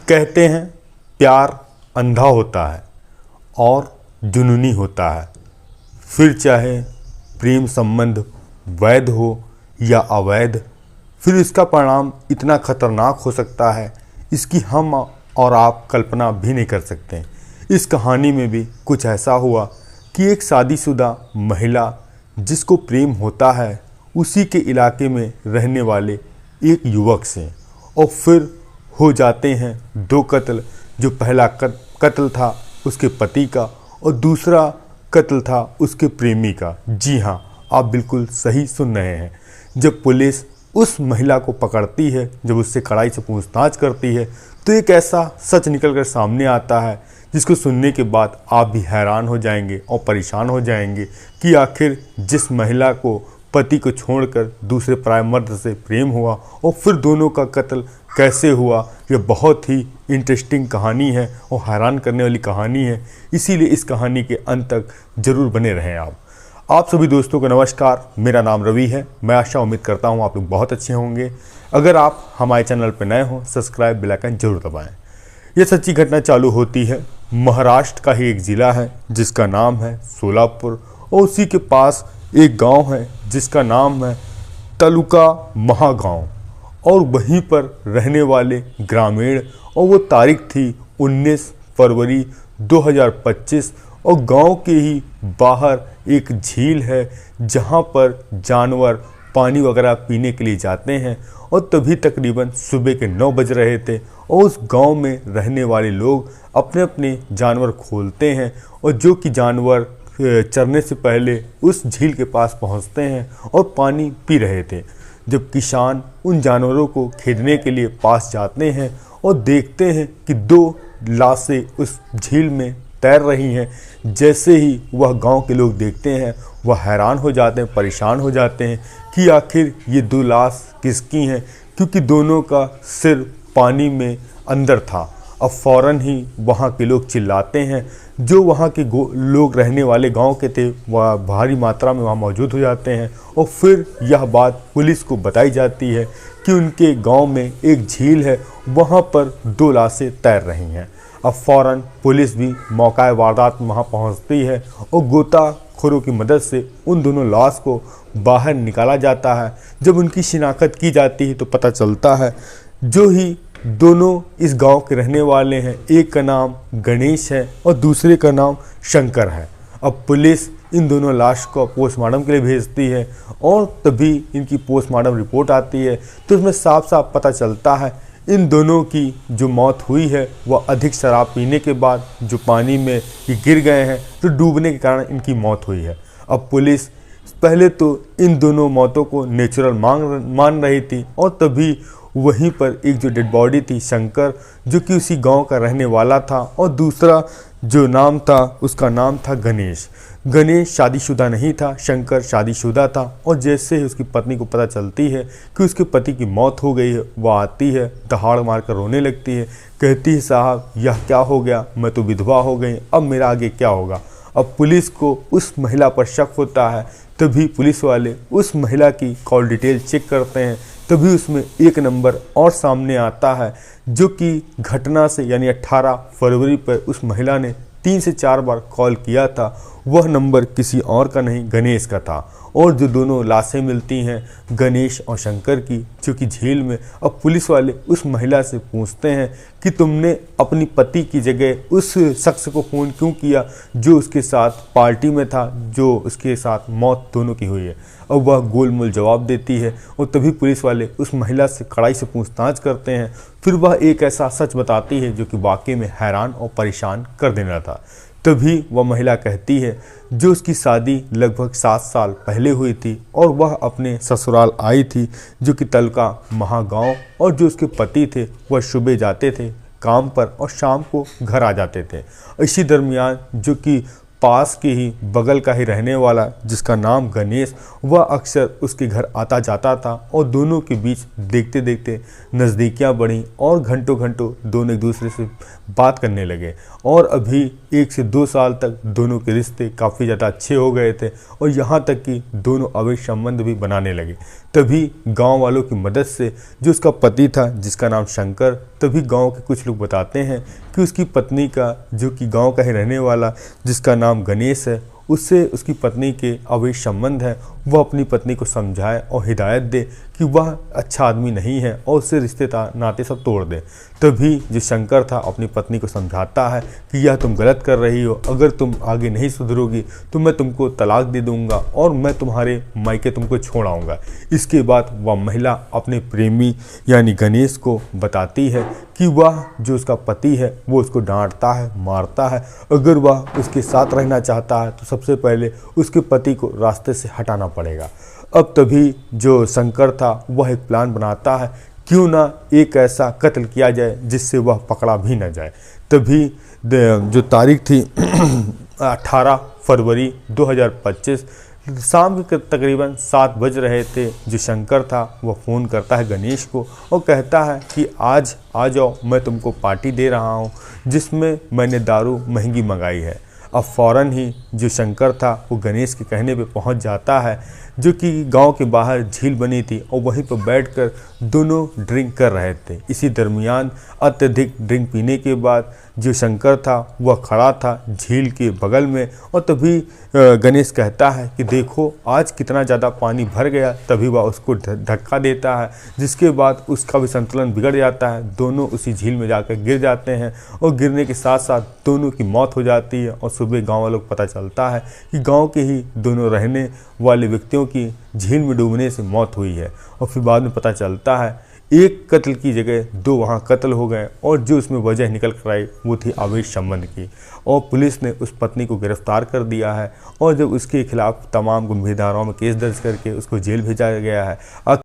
कहते हैं प्यार अंधा होता है और जुनूनी होता है। फिर चाहे प्रेम संबंध वैध हो या अवैध, फिर इसका परिणाम इतना खतरनाक हो सकता है, इसकी हम और आप कल्पना भी नहीं कर सकते। इस कहानी में भी कुछ ऐसा हुआ कि एक शादीशुदा महिला जिसको प्रेम होता है उसी के इलाके में रहने वाले एक युवक से, और फिर हो जाते हैं दो कत्ल। जो पहला कत्ल था उसके पति का और दूसरा कत्ल था उसके प्रेमी का। जी हाँ, आप बिल्कुल सही सुन रहे हैं। जब पुलिस उस महिला को पकड़ती है, जब उससे कड़ाई से पूछताछ करती है, तो एक ऐसा सच निकल कर सामने आता है जिसको सुनने के बाद आप भी हैरान हो जाएंगे और परेशान हो जाएंगे कि आखिर जिस महिला को पति को छोड़कर दूसरे पराये मर्द से प्रेम हुआ और फिर दोनों का कत्ल कैसे हुआ। यह बहुत ही इंटरेस्टिंग कहानी है और हैरान करने वाली कहानी है, इसीलिए इस कहानी के अंत तक जरूर बने रहें आप सभी दोस्तों को नमस्कार। मेरा नाम रवि है। मैं आशा उम्मीद करता हूँ आप लोग बहुत अच्छे होंगे। अगर आप हमारे चैनल पर नए हों, सब्सक्राइब बेल आइकन जरूर दबाएं। यह सच्ची घटना चालू होती है महाराष्ट्र का ही एक ज़िला है जिसका नाम है सोलापुर, और उसी के पास एक गांव है जिसका नाम है तालुका महागांव, और वहीं पर रहने वाले ग्रामीण। और वो तारीख थी 19 फरवरी 2025, और गांव के ही बाहर एक झील है जहां पर जानवर पानी वगैरह पीने के लिए जाते हैं। और तभी तकरीबन सुबह के 9 बज रहे थे और उस गांव में रहने वाले लोग अपने अपने जानवर खोलते हैं, और जो कि जानवर चरने से पहले उस झील के पास पहुंचते हैं और पानी पी रहे थे। जब किसान उन जानवरों को खेदने के लिए पास जाते हैं और देखते हैं कि 2 लाशें उस झील में तैर रही हैं, जैसे ही वह गांव के लोग देखते हैं वह हैरान हो जाते हैं, परेशान हो जाते हैं कि आखिर ये 2 लाश किसकी हैं, क्योंकि दोनों का सिर पानी में अंदर था। अब फ़ौरन ही वहाँ के लोग चिल्लाते हैं। जो वहाँ के लोग रहने वाले गांव के थे वह भारी मात्रा में वहाँ मौजूद हो जाते हैं, और फिर यह बात पुलिस को बताई जाती है कि उनके गांव में एक झील है, वहाँ पर 2 लाशें तैर रही हैं। अब फ़ौरन पुलिस भी मौका वारदात वहाँ पहुँचती है और गोताखोरों की मदद से उन दोनों लाश को बाहर निकाला जाता है। जब उनकी शिनाख्त की जाती है तो पता चलता है जो ही दोनों इस गांव के रहने वाले हैं, एक का नाम गणेश है और दूसरे का नाम शंकर है। अब पुलिस इन दोनों लाश को पोस्टमार्टम के लिए भेजती है, और तभी इनकी पोस्टमार्टम रिपोर्ट आती है तो उसमें साफ साफ पता चलता है इन दोनों की जो मौत हुई है वह अधिक शराब पीने के बाद जो पानी में ये गिर गए हैं तो डूबने के कारण इनकी मौत हुई है। अब पुलिस पहले तो इन दोनों मौतों को नेचुरल मान रही थी, और तभी वहीं पर एक जो डेड बॉडी थी शंकर, जो कि उसी गांव का रहने वाला था, और दूसरा जो नाम था उसका नाम था गणेश। गणेश शादीशुदा नहीं था, शंकर शादीशुदा था। और जैसे ही उसकी पत्नी को पता चलती है कि उसके पति की मौत हो गई है, वह आती है, दहाड़ मारकर रोने लगती है, कहती है साहब यह क्या हो गया, मैं तो विधवा हो गई, अब मेरा आगे क्या होगा। अब पुलिस को उस महिला पर शक होता है, तभी पुलिस वाले उस महिला की कॉल डिटेल चेक करते हैं। तभी उसमें एक नंबर और सामने आता है जो कि घटना से यानी 18 फरवरी पर उस महिला ने 3 से 4 बार कॉल किया था। वह नंबर किसी और का नहीं, गणेश का था। और जो दोनों लाशें मिलती हैं गणेश और शंकर की, जो कि झील में। अब पुलिस वाले उस महिला से पूछते हैं कि तुमने अपनी पति की जगह उस शख्स को फ़ोन क्यों किया जो उसके साथ पार्टी में था, जो उसके साथ मौत दोनों की हुई है। अब वह गोलमोल जवाब देती है, और तभी पुलिस वाले उस महिला से कड़ाई से पूछताछ करते हैं। फिर वह एक ऐसा सच बताती है जो कि वाकई में हैरान और परेशान कर देना था। तभी वह महिला कहती है जो उसकी शादी लगभग 7 साल पहले हुई थी, और वह अपने ससुराल आई थी जो कि तालुका महागांव, और जो उसके पति थे वह सुबह जाते थे काम पर और शाम को घर आ जाते थे। इसी दरमियान जो कि पास के ही बगल का ही रहने वाला जिसका नाम गणेश, वह अक्सर उसके घर आता जाता था, और दोनों के बीच देखते देखते नज़दीकियाँ बढ़ीं और घंटों घंटों दोनों एक दूसरे से बात करने लगे। और अभी 1 से 2 साल तक दोनों के रिश्ते काफ़ी ज़्यादा अच्छे हो गए थे, और यहाँ तक कि दोनों अवैध संबंध भी बनाने लगे। तभी गांव वालों की मदद से जो उसका पति था जिसका नाम शंकर तभी गांव के कुछ लोग बताते हैं कि उसकी पत्नी का, जो कि गांव का ही रहने वाला, जिसका नाम गणेश है, उससे उसकी पत्नी के अवैध संबंध है, वह अपनी पत्नी को समझाए और हिदायत दे कि वह अच्छा आदमी नहीं है और उससे रिश्ते नाते सब तोड़ दे। तभी जो शंकर था अपनी पत्नी को समझाता है कि यह तुम गलत कर रही हो, अगर तुम आगे नहीं सुधरोगी तो मैं तुमको तलाक दे दूंगा और मैं तुम्हारे मायके तुमको छोड़ आऊँगा। इसके बाद वह महिला अपने प्रेमी यानी गणेश को बताती है कि वह जो उसका पति है वो उसको डांटता है, मारता है। अगर वह उसके साथ रहना चाहता है तो सबसे पहले उसके पति को रास्ते से हटाना पड़ेगा। अब तभी जो शंकर था वह एक प्लान बनाता है, क्यों ना एक ऐसा कत्ल किया जाए जिससे वह पकड़ा भी न जाए। तभी जो तारीख थी 18 फरवरी 2025 शाम के तकरीबन 7 बज रहे थे। जो शंकर था वह फ़ोन करता है गणेश को और कहता है कि आज आ जाओ, मैं तुमको पार्टी दे रहा हूँ जिसमें मैंने दारू महंगी मंगाई है। अब फ़ौरन ही जो शंकर था वो गणेश के कहने पे पहुंच जाता है, जो कि गांव के बाहर झील बनी थी और वहीं पर बैठकर दोनों ड्रिंक कर रहे थे। इसी दरमियान अत्यधिक ड्रिंक पीने के बाद जो शंकर था वह खड़ा था झील के बगल में और तभी गणेश कहता है कि देखो आज कितना ज़्यादा पानी भर गया। तभी वह उसको धक्का देता है, जिसके बाद उसका भी संतुलन बिगड़ जाता है। दोनों उसी झील में जाकर गिर जाते हैं और गिरने के साथ साथ दोनों की मौत हो जाती है। और सुबह गाँव वालों को पता चलता है कि गाँव के ही दोनों रहने वाले व्यक्तियों की झील में डूबने से मौत हुई है। और फिर बाद में पता चलता है एक कत्ल की जगह 2 वहाँ कत्ल हो गए और जो उसमें वजह निकल कर आई वो थी अवैध संबंध की। और पुलिस ने उस पत्नी को गिरफ्तार कर दिया है और जब उसके खिलाफ तमाम गंभीर धाराओं में केस दर्ज करके उसको जेल भेजा गया है।